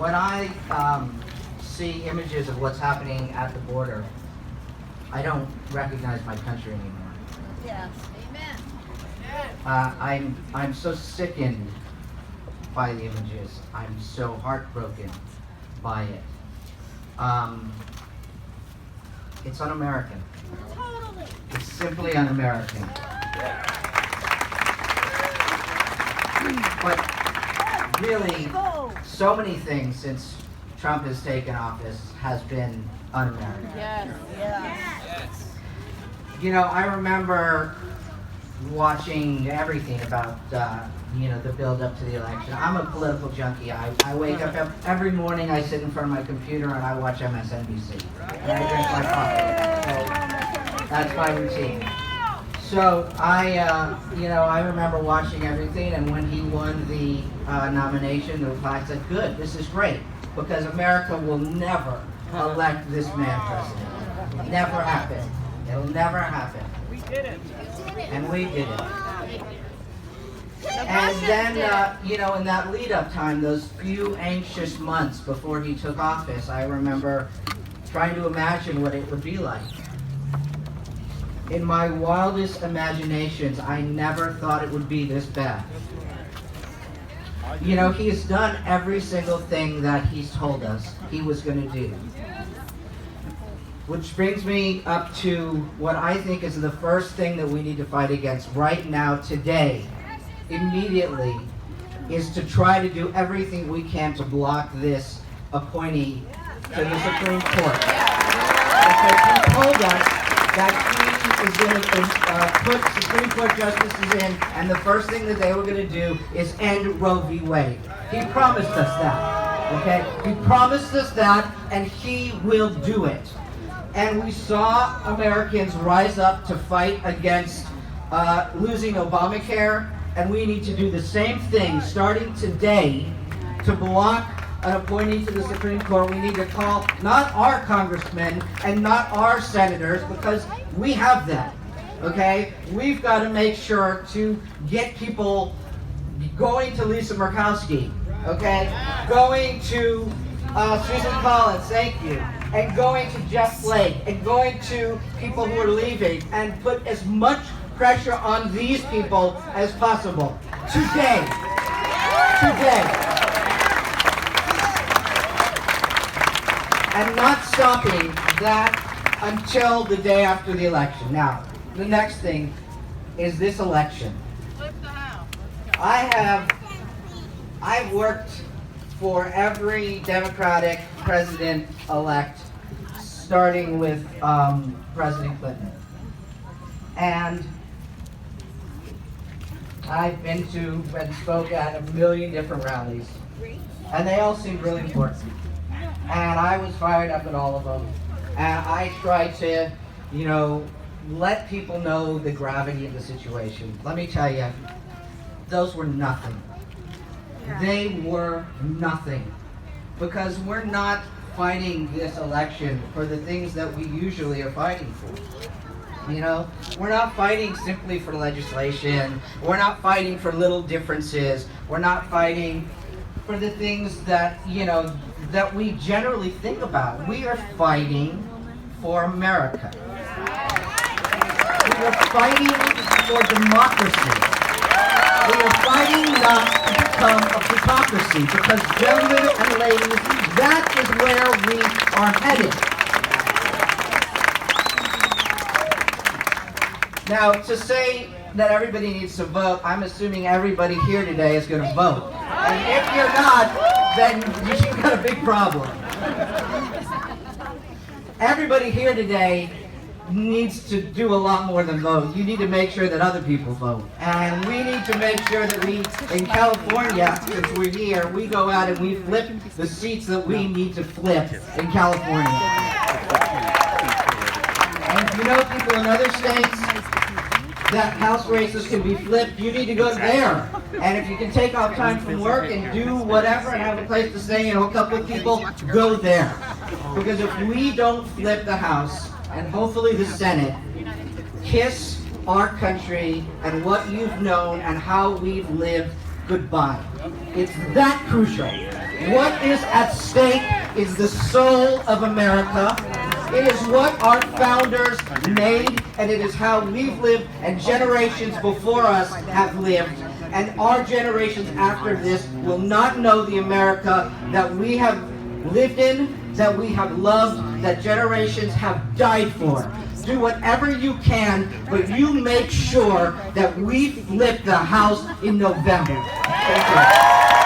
when I see images of what's happening at the border, I don't recognize my country anymore. Yes. I'm so sickened by the images. I'm so heartbroken by it. It's un-American. Totally. It's simply un-American. But really, so many things since Trump has taken office has been un-American. Yes. Yes. You know, I remember watching everything about, the build up to the election. I'm a political junkie. I wake up every morning, I sit in front of my computer and I watch MSNBC. And I drink my coffee. So that's my routine. So I remember watching everything, and when he won the nomination, I said, good, this is great, because America will never elect this man president. Never happen. It'll never happen. We did it. And we did it. And then, in that lead-up time, those few anxious months before he took office, I remember trying to imagine what it would be like. In my wildest imaginations, I never thought it would be this bad. You know, he's done every single thing that he's told us he was going to do. Which brings me up to what I think is the first thing that we need to fight against right now, today, immediately, is to try to do everything we can to block this appointee to the Supreme Court. Because he told us that he is going to put Supreme Court justices in, and the first thing that they were going to do is end Roe v. Wade. He promised us that, okay? He promised us that, and he will do it. And we saw Americans rise up to fight against losing Obamacare, and we need to do the same thing starting today to block an appointee to the Supreme Court. We need to call not our congressmen and not our senators, because we have them, okay? We've got to make sure to get people going to Lisa Murkowski, okay? Going to Susan Collins, thank you, and going to Jeff Flake, and going to people who are leaving, and put as much pressure on these people as possible. Today. And not stopping that until the day after the election. Now, the next thing is this election. Flip the house. I've worked for every Democratic president-elect, starting with President Clinton. And I've been to and spoke at a million different rallies. And they all seemed really important. And I was fired up at all of them. And I tried to, let people know the gravity of the situation. Let me tell you, those were nothing. They were nothing. Because we're not fighting this election for the things that we usually are fighting for. We're not fighting simply for legislation. We're not fighting for little differences. We're not fighting for the things that, that we generally think about. We are fighting for America. We are fighting for democracy. We are fighting not to become a plutocracy, because, gentlemen and ladies, that is where we are headed. Now, to say that everybody needs to vote, I'm assuming everybody here today is going to vote. And if you're not, then you've got a big problem. Everybody here today needs to do a lot more than vote. You need to make sure that other people vote. And we need to make sure that we, in California, since we're here, we go out and we flip the seats that we need to flip in California. And if you know people in other states that House races can be flipped, you need to go there. And if you can take off time from work and do whatever and have a place to stay and hook up with people, go there. Because if we don't flip the House, and hopefully the Senate, kiss our country and what you've known and how we've lived goodbye. It's that crucial. What is at stake is the soul of America. It is what our founders made, and it is how we've lived, and generations before us have lived. And our generations after this will not know the America that we have lived in, that we have loved, that generations have died for. Do whatever you can, but you make sure that we flip the House in November. Thank you.